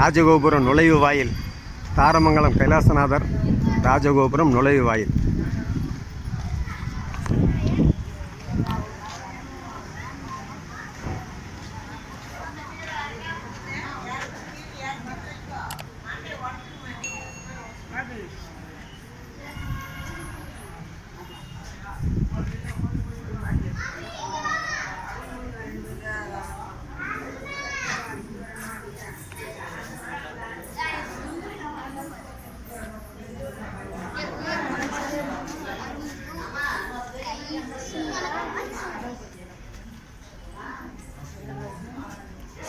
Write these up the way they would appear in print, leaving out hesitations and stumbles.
ராஜகோபுரம் நுழைவு வாயில், தாரமங்கலம் கைலாசநாதர் ராஜகோபுரம் நுழைவு வாயில்.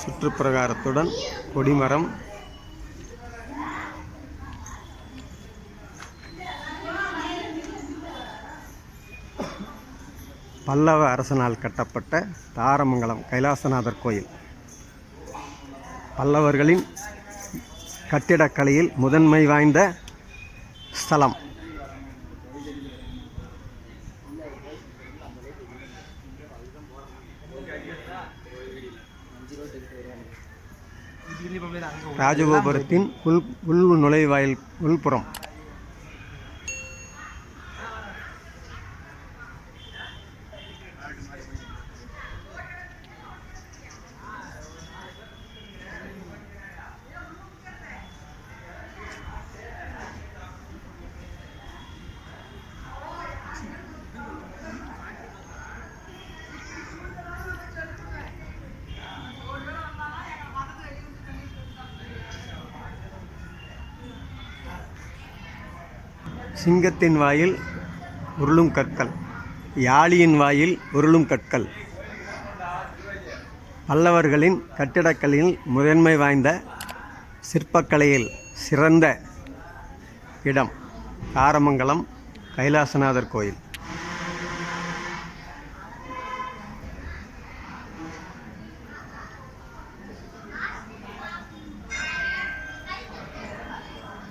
சுற்றுப்பிரகாரத்துடன் கொடிமரம், பல்லவ அரசனால் கட்டப்பட்ட தாரமங்கலம் கைலாசநாதர் கோயில். பல்லவர்களின் கட்டிடக்கலையில் முதன்மை வாய்ந்த ஸ்தலம். ராஜகோபுரத்தின் உள் நுழைவாயில் உள்புறம். சிங்கத்தின் வாயில் உருளும் கற்கள், யாழியின் வாயில் உருளும் கற்கள். பல்லவர்களின் கட்டிடக்கலையில் முதன்மை வாய்ந்த சிற்பக்கலையில் சிறந்த இடம் தாரமங்கலம் கைலாசநாதர் கோயில்.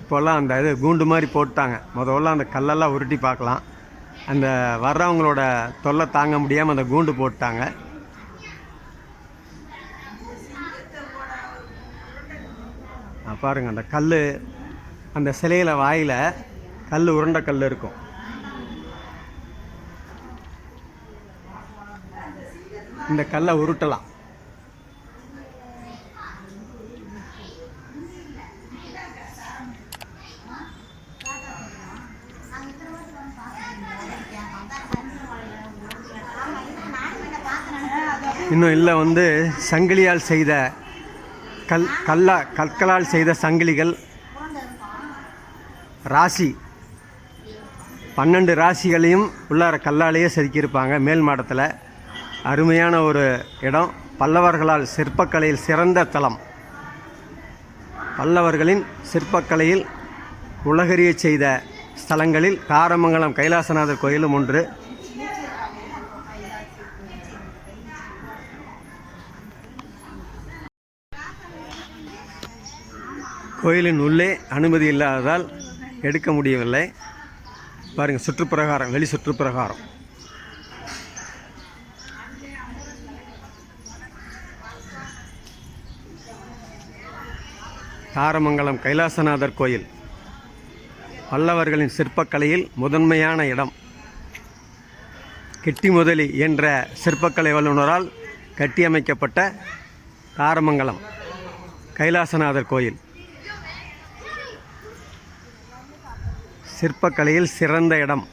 இப்போல்லாம் அந்த இது கூண்டு மாதிரி போட்டாங்க. முதல்ல அந்த கல்லெல்லாம் உருட்டி பார்க்கலாம். அந்த வர்றவங்களோட தொல்லை தாங்க முடியாமல் அந்த கூண்டு போட்டாங்க. பாருங்கள், அந்த கல், அந்த சிலையில் வாயில் கல், உருண்டை கல் இருக்கும். இந்த கல்லை உருட்டலாம். இன்னும் இல்லை வந்து சங்கிலியால் செய்த கற்களால் செய்த சங்கிலிகள், ராசி 12 ராசிகளையும் உள்ளார கல்லாலேயே செதுக்கியிருப்பாங்க. மேல் மாடத்தில் அருமையான ஒரு இடம். பல்லவர்களால் சிற்பக்கலையில் சிறந்த தலம். பல்லவர்களின் சிற்பக்கலையில் உலகறிய செய்த ஸ்தலங்களில் தாரமங்கலம் கைலாசநாதர் கோயிலும் ஒன்று. கோயிலின் உள்ளே அனுமதி இல்லாததால் எடுக்க முடியவில்லை. பாருங்கள், சுற்றுப்பிரகாரம், வெளி சுற்றுப்பிரகாரம். தாரமங்கலம் கைலாசநாதர் கோயில் பல்லவர்களின் சிற்பக்கலையில் முதன்மையான இடம். கெட்டிமுதலி என்ற சிற்பக்கலை வல்லுநரால் கட்டியமைக்கப்பட்ட தாரமங்கலம் கைலாசநாதர் கோயில் சிற்பக்கலையில் சிறந்த இடம்.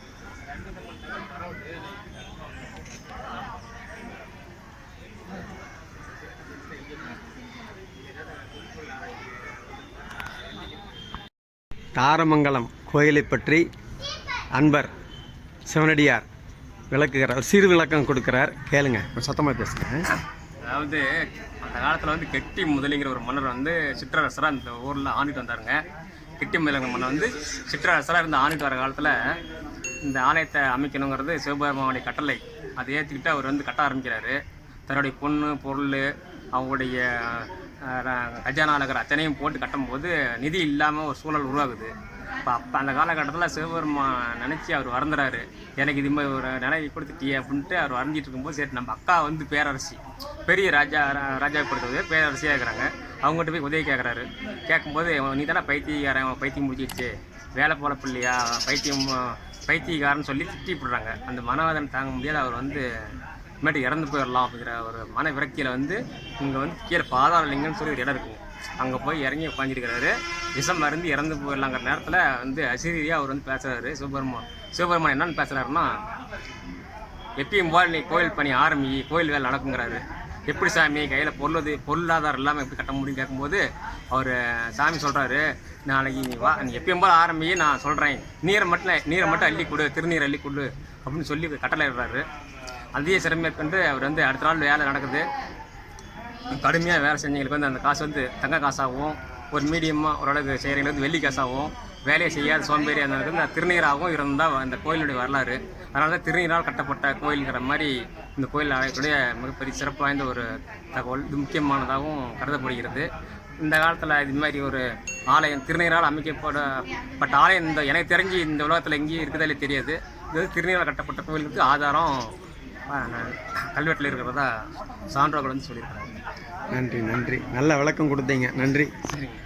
தாரமங்கலம் கோயிலை பற்றி அன்பர் சிவனடியார் விளக்குகிறார், சிறு விளக்கம் கொடுக்கிறார். கேளுங்க, சத்தமாக பேசுங்க. அதாவது அந்த காலத்தில் வந்து கெட்டி முதலிங்கிற ஒரு மன்னர் வந்து சிற்றரசராக இந்த ஊரில் ஆண்டுட்டு வந்தாருங்க. கெட்டி முதலிங்கிற மன்னர் வந்து சிற்றரசராக இருந்து ஆண்டுட்டு வர காலத்தில் இந்த ஆலயத்தை அமைக்கணுங்கிறது சிவபெருமானுடைய கட்டளை. அதை ஏற்றுக்கிட்டு அவர் வந்து கட்ட ஆரம்பிக்கிறாரு. தன்னுடைய பொண்ணு, பொருள், அவங்களுடைய கஜானாலகர் அத்தனையும் போட்டு கட்டும்போது நிதி இல்லாமல் ஒரு சூழல் உருவாகுது. அப்போ அந்த காலகட்டத்தில் சிவபெருமான் நினச்சி அவர் வருந்துறாரு, எனக்கு இது மாதிரி ஒரு நிலையை கொடுத்துட்டியே அப்படின்ட்டு அவர் வரைஞ்சிட்டு இருக்கும்போது, சரி நம்ம அக்கா வந்து பேரரசி, பெரிய ராஜாவை கொடுத்தது பேரரசியாக இருக்கிறாங்க, அவங்ககிட்ட போய் உதவி கேட்குறாரு. கேட்கும்போது நீ தானே பைத்தியக்காரன், பைத்தியம் முடிச்சிடுச்சு, வேலை போல பிள்ளையா, பைத்தியக்காரன்னு சொல்லி திட்டி விடுறாங்க. அந்த மனவேதனை தாங்க முடியாது. அவர் வந்து இனிமேட்டு இறந்து போயிடலாம் அப்படிங்கிற ஒரு மன விரக்தியில் வந்து இங்கே வந்து கீழே பாதாளலிங்கம்னு சொல்லி ஒரு இடம் இருக்குங்க. அங்கே போய் இறங்கி உட்காந்துருக்கிறாரு. விஷம் மருந்து இறந்து போயிடலாங்கிற நேரத்தில் வந்து அசிரியாக அவர் வந்து பேசுகிறாரு. சிவபெருமான் என்னன்னு பேசுகிறாருன்னா, எப்பயும் போல் நீ கோயில் பணி ஆரம்பி, கோயில் வேலை நடக்குங்கிறாரு. எப்படி சாமி கையில் பொருளாதாரம் இல்லாமல் எப்படி கட்ட முடியும் கேட்கும்போது அவர் சாமி சொல்கிறாரு, நாளைக்கு நீ வா, நீ எப்பயும் போல் ஆரம்பி, நான் சொல்கிறேன், நீரை மட்டும் அள்ளி கொடு, திருநீர் அள்ளி கொடு அப்படின்னு சொல்லி கட்டளை இடுறாரு. அதையே சிறமேற்கொண்டு அவர் வந்து அடுத்த நாள் வேலை நடக்குது. கடுமையாக வேலை செஞ்சவங்களுக்கு வந்து அந்த காசு வந்து தங்க காசாகவும், ஒரு மீடியமாக ஓரளவுக்கு செய்கிறவங்களுக்கு வந்து வெள்ளி காசாகவும், வேலையை செய்யாத சோம்பேறி அந்த வந்து திருநீராகவும் இருந்தால் அந்த கோயிலுடைய வரலாறு. அதனால தான் திருநீரால் கட்டப்பட்ட கோயிலுங்கிற மாதிரி இந்த கோயில் ஆலயத்துடைய மிகப்பெரிய சிறப்பு வாய்ந்த ஒரு தகவல். இது முக்கியமானதாகவும் கருதப்படுகிறது. இந்த காலத்தில் இது மாதிரி ஒரு ஆலயம் திருநீரால் அமைக்கப்பட்ட ஆலயம் இந்த எனக்கு தெரிஞ்சு இந்த உலகத்தில் எங்கேயும் இருக்குதாலே தெரியாது. இது வந்து திருநீரால் கட்டப்பட்ட கோயிலுக்கு ஆதாரம் கல்வெட்டில் இருக்கிறதா சான்றோர்கள் வந்து சொல்லியிருக்காங்க. நன்றி, நல்ல விளக்கம் கொடுத்தீங்க. நன்றி. சரிங்க.